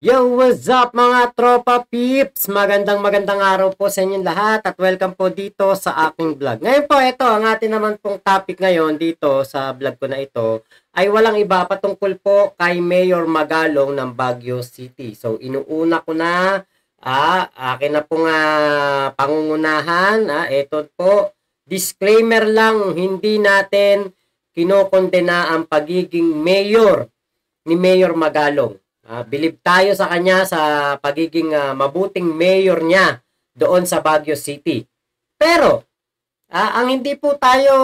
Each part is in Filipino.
Yo, what's up mga tropa peeps? Magandang araw po sa inyong lahat at welcome po dito sa aking vlog. Ngayon po, ito, ang atin naman pong topic ngayon dito sa vlog ko na ito ay walang iba patungkol po kay Mayor Magalong ng Baguio City. So, inuuna ko na, akin na pong pangungunahan, ito po, disclaimer lang, hindi natin kinokondena ang pagiging mayor ni Mayor Magalong. Believe tayo sa kanya sa pagiging mabuting mayor niya doon sa Baguio City. Pero, ang hindi po tayo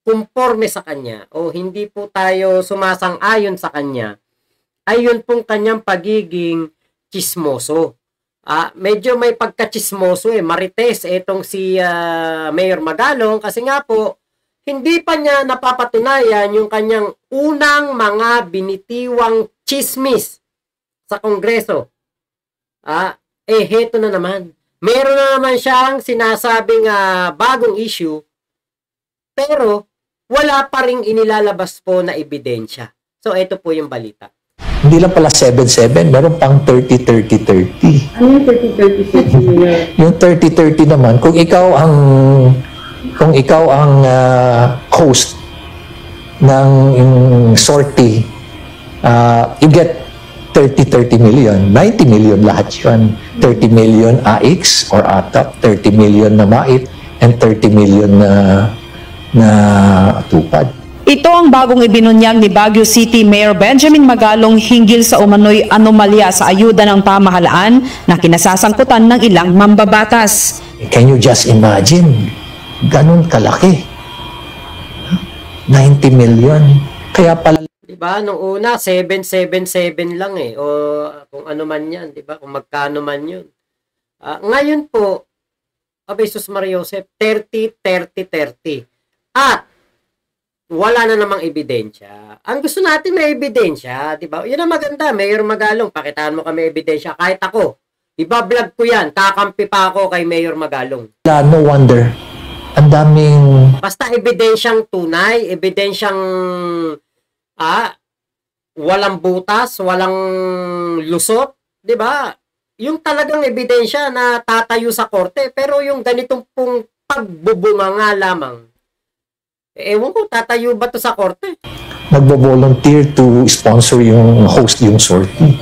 conforme sa kanya o hindi po tayo sumasang-ayon sa kanya ay yun pong kanyang pagiging chismoso. Medyo may pagka-chismoso marites itong si Mayor Magalong kasi nga po, hindi pa niya napapatunayan yung kanyang unang mga binitiwang chismis sa Kongreso. Heto na naman. Meron na naman siyang sinasabing bagong issue, pero wala pa ring inilalabas po na ebidensya. So, ito po yung balita. Hindi lang pala 7-7, meron pang 30-30-30. Ano yung 30-30-30? Yung 30-30 naman, kung ikaw ang host ng sortie, you get 30 million. 90 million lahat yun. 30 million AX or ATAP, 30 million na MAIT, and 30 million na tupad. Ito ang bagong ibinunyag ni Baguio City Mayor Benjamin Magalong hinggil sa umano'y anomalya sa ayuda ng pamahalaan na kinasasangkutan ng ilang mambabatas. Can you just imagine? Ganun kalaki. 90 million. Kaya pala... Diba? Nung una, 777 lang O kung ano man yan. Diba? Kung magkano man yun. Ngayon po, Jesus Maria Joseph, 30-30-30. At wala na namang ebidensya. Ang gusto natin may ebidensya. Diba? Yun ang maganda. Mayor Magalong, pakitaan mo kami ebidensya. Kahit ako, iba-vlog ko yan. Kakampi pa ako kay Mayor Magalong. No wonder. Ang daming... Basta ebidensyang tunay, ebidensyang walang butas, walang lusot, di ba? Yung talagang ebidensya na tatayo sa korte, pero yung ganitong pong pagbubunganga lamang, ewan ko, tatayo ba to sa korte? Nagbo-volunteer to sponsor yung host yung sortie.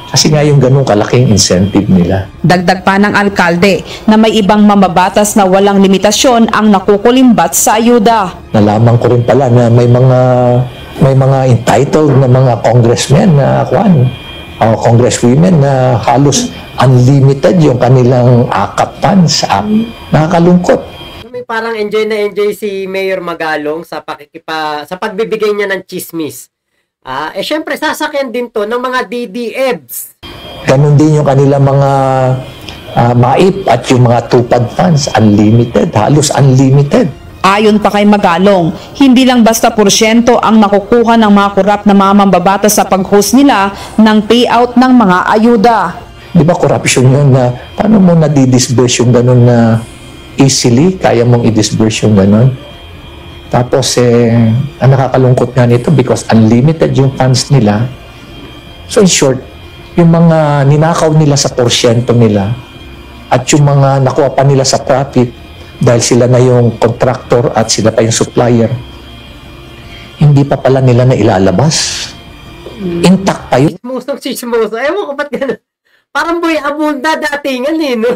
Kasi nga yung ganun kalaking incentive nila. Dagdag pa ng alkalde na may ibang mambabatas na walang limitasyon ang nakukulimbat sa ayuda. Nalaman ko rin pala na may mga entitled na mga congressmen na congresswomen na halos unlimited yung kanilang AKAP funds. Nakakalungkot. May parang enjoy na enjoy si Mayor Magalong sa pagbibigay niya ng chismis. Syempre, sasakyan din to ng mga DDEBs. Ganon din yung kanilang mga MAIP at yung mga tupad funds, unlimited, halos unlimited. Ayon pa kay Magalong, hindi lang basta porsyento ang nakukuha ng mga korap na mamambabatas sa pag-host nila ng payout ng mga ayuda. Di ba corruption yun na paano mo na-disburse yung ganon na easily, kaya mong i-disburse yung ganon? Tapos, ang nakakalungkot nga nito because unlimited yung funds nila. So, in short, yung mga ninakaw nila sa porsyento nila at yung mga nakuha pa nila sa profit dahil sila na yung contractor at sila pa yung supplier, hindi pa pala nila na ilalabas. Intact pa yun. Chismoso. Ewan ko ba't gano'n? Parang Boy Abunda datingan no?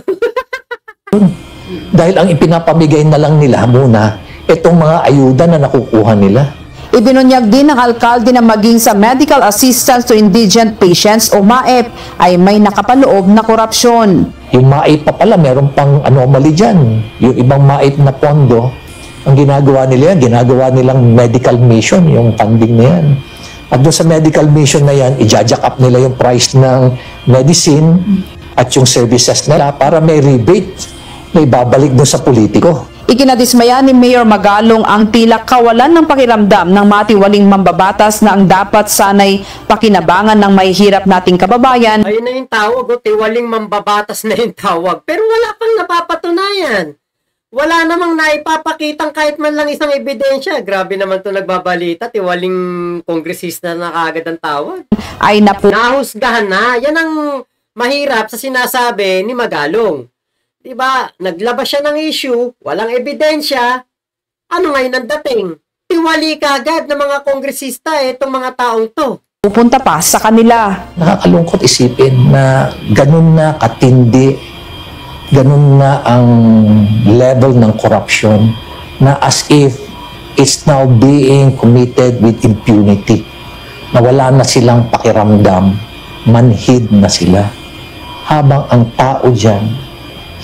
Dahil ang ipinapamigay na lang nila muna itong mga ayuda na nakukuha nila. Ibinunyag din ng alkalde na maging sa Medical Assistance to Indigent Patients o MAEP ay may nakapaloob na korupsyon. Yung MAEP pa pala, meron pang anomaly dyan. Yung ibang MAEP na pondo, ang ginagawa nila yan, ginagawa nilang medical mission, yung funding na yan. At doon sa medical mission na yan, i-jack up nila yung price ng medicine at yung services nila para may rebate na ibabalik doon sa politiko. Ikinadismaya ni Mayor Magalong ang tila kawalan ng pakiramdam ng matiwaling mambabatas na ang dapat sanay pakinabangan ng mahihirap nating kababayan. Ayun na yung tawag, tiwaling mambabatas na yung tawag. Pero wala pang napapatunayan. Wala namang naipapakitang kahit man lang isang ebidensya. Grabe naman to nagbabalita. Tiwaling kongresista na kaagad ang tawag. ay Nahusgahan na. Yan ang mahirap sa sinasabi ni Magalong. Diba? Naglabas siya ng issue, walang ebidensya. Ano ngayon ang dating? Tiwali kaagad ng mga kongresista itong mga taong to. pupunta pa sa kanila. Nakakalungkot isipin na ganun na katindi, ganun na ang level ng corruption na as if it's now being committed with impunity. Na wala na silang pakiramdam, manhid na sila. Habang ang tao dyan,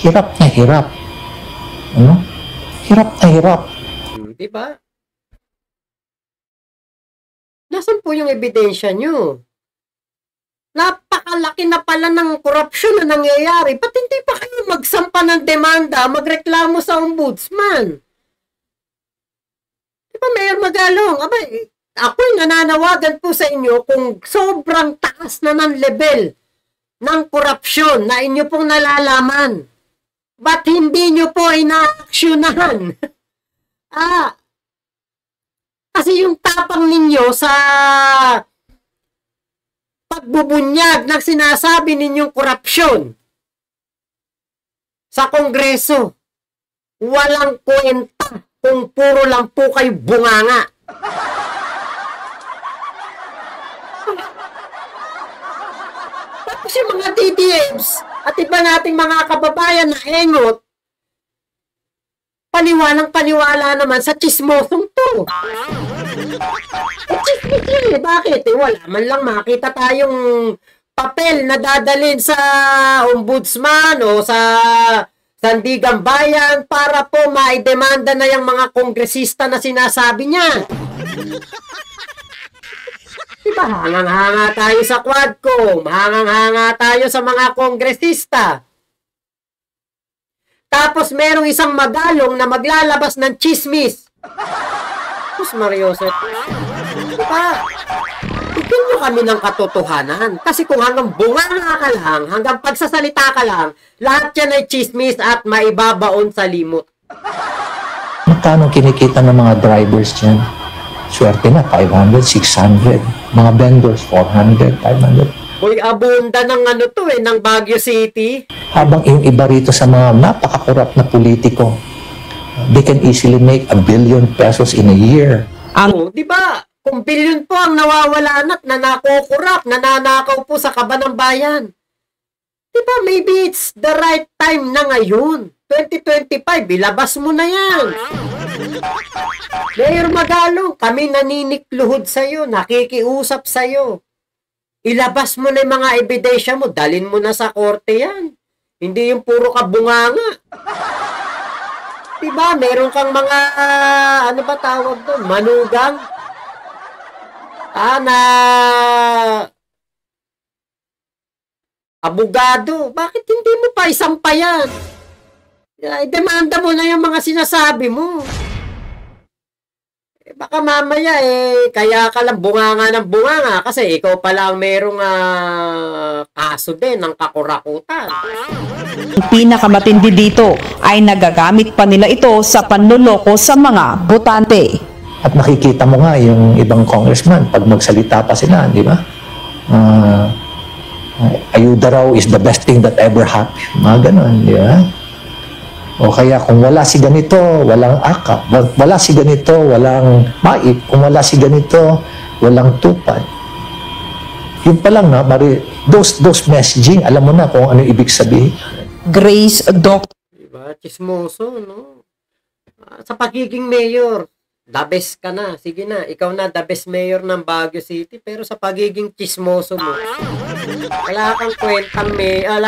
hirap na hirap. Ano? Hirap na hirap. Diba? Nasaan po yung ebidensya nyo? Napakalaki na pala ng korupsyon na nangyayari. Ba't hindi pa kayo magsampa ng demanda, magreklamo sa ombudsman? Diba, Mayor Magalong? Abay, ako'y nananawagan po sa inyo kung sobrang taas na ng level ng korupsyon na inyo pong nalalaman. Ba't hindi nyo po inaaksyonahan? Kasi yung tapang ninyo sa pagbubunyag ng sinasabi ninyong korupsyon sa Kongreso, walang kwenta kung puro lang po kayo bunganga. Tapos yung mga DDMs at iba nating mga kababayan na engot, paniwalang-paniwala naman sa chismosong to. Chismos yun eh. Bakit? Wala man lang makita tayong papel na dadalhin sa ombudsman o sa Sandigang Bayan para po maidemanda na yung mga kongresista na sinasabi niya. Diba? Hangang-hanga tayo sa Quadcom. Hangang-hanga tayo sa mga kongresista. Tapos merong isang Magalong na maglalabas ng chismis. Tapos Mariosep, diba? Bigyan nyo kami ng katotohanan. Kasi kung hanggang bunganga ka lang, hanggang pagsasalita ka lang, lahat yan ay chismis at maibabaon sa limot. Magkano kinikita ng mga drivers dyan? Swerte na, 500, 600. Mga vendors, 400, 500. Uy, abunda ng ano to eh, ng Baguio City. Habang yung iba rito sa mga napakakurap na politiko, they can easily make 1 billion pesos in a year. Oh, di ba? Kung bilyon po ang nawawala at nanakokurap, nananakaw po sa kaba ng bayan. Di ba? Maybe it's the right time na ngayon. 2025, ilabas mo na yan. Mayor Magalong, kami naninikluhod sa'yo, nakikiusap sa'yo. Ilabas mo na yung mga ebidensya mo, dalin mo na sa korte yan. Hindi yung puro ka bunganga. Diba, meron kang mga, ano ba tawag doon, manugang? Na abogado. Bakit hindi mo pa isampa yan? Demanda mo na yung mga sinasabi mo. Baka mamaya kaya ka lang bunganga ng bunganga kasi ikaw pala ang merong kaso din ng kakurakutan. Ang pinakamatindi dito ay nagagamit pa nila ito sa panloloko sa mga botante. At nakikita mo nga yung ibang congressman pag magsalita pa sila, di ba? Ayuda raw is the best thing that ever happened. Mga ganun, di ba? O kaya kung wala si ganito, walang akap. Wala si ganito, walang maip. Kung wala si ganito, walang tupad. Yun pa lang na, those messaging, alam mo na kung ano ibig sabihin. Grace Doc. Diba? Chismoso, no? Sa pagiging mayor, the best ka na. Sige na, ikaw na the best mayor ng Baguio City. Pero sa pagiging chismoso mo, wala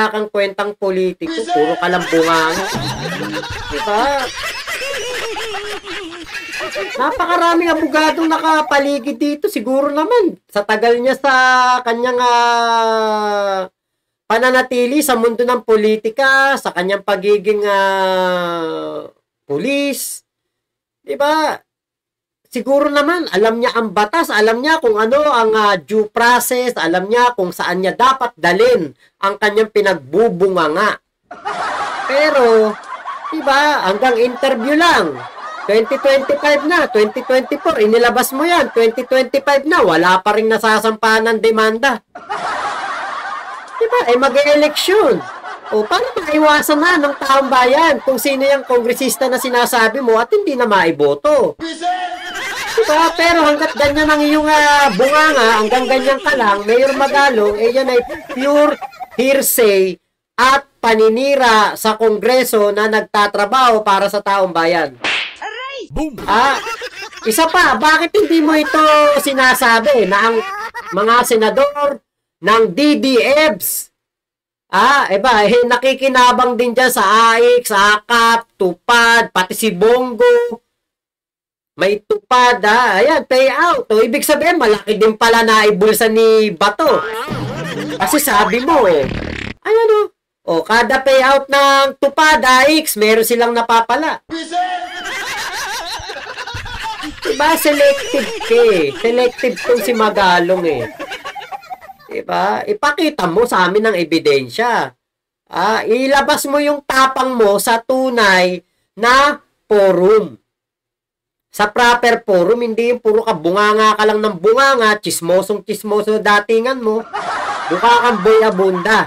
kang kwentang politiko. Puro ka lang bunganga. Diba? Napakaraming abogadong nakapaligid dito. Siguro naman, sa tagal niya sa kanyang pananatili sa mundo ng politika, sa kanyang pagiging pulis. Diba? Siguro naman, alam niya ang batas, alam niya kung ano ang due process, alam niya kung saan niya dapat dalin ang kanyang pinagbubunganga. Pero, Diba? Hanggang interview lang. 2025 na, 2024, inilabas mo yan. 2025 na, wala pa rin nasasampahan ng demanda. Diba? Eh, mag-eleksyon. O, paano maiwasan na ng taong bayan kung sino yung kongresista na sinasabi mo at hindi na maiboto? Diba? Pero hanggat ganyan ang iyong bunganga, hanggang ganyan ka lang, Mayor Magalong, eh yan ay pure hearsay at paninira sa Kongreso na nagtatrabaho para sa taong bayan. Isa pa, bakit hindi mo ito sinasabi na ang mga senador ng DDEBS nakikinabang din dyan sa AIC, sa AKAP, Tupad, pati si Bongo. May Tupad, ayan, payout. O, ibig sabihin, malaki din pala na ibulsa ni Bato. Kasi sabi mo, kada payout ng Tupad, AIC, meron silang napapala. Diba, selective Selective tong si Magalong eh. Diba? Ipakita mo sa amin ng ebidensya. Ilabas mo yung tapang mo sa tunay na forum. Sa proper forum, hindi yung puro ka bunganga ka lang ng bunganga, chismosong datingan mo. Mukha kang boy abunda.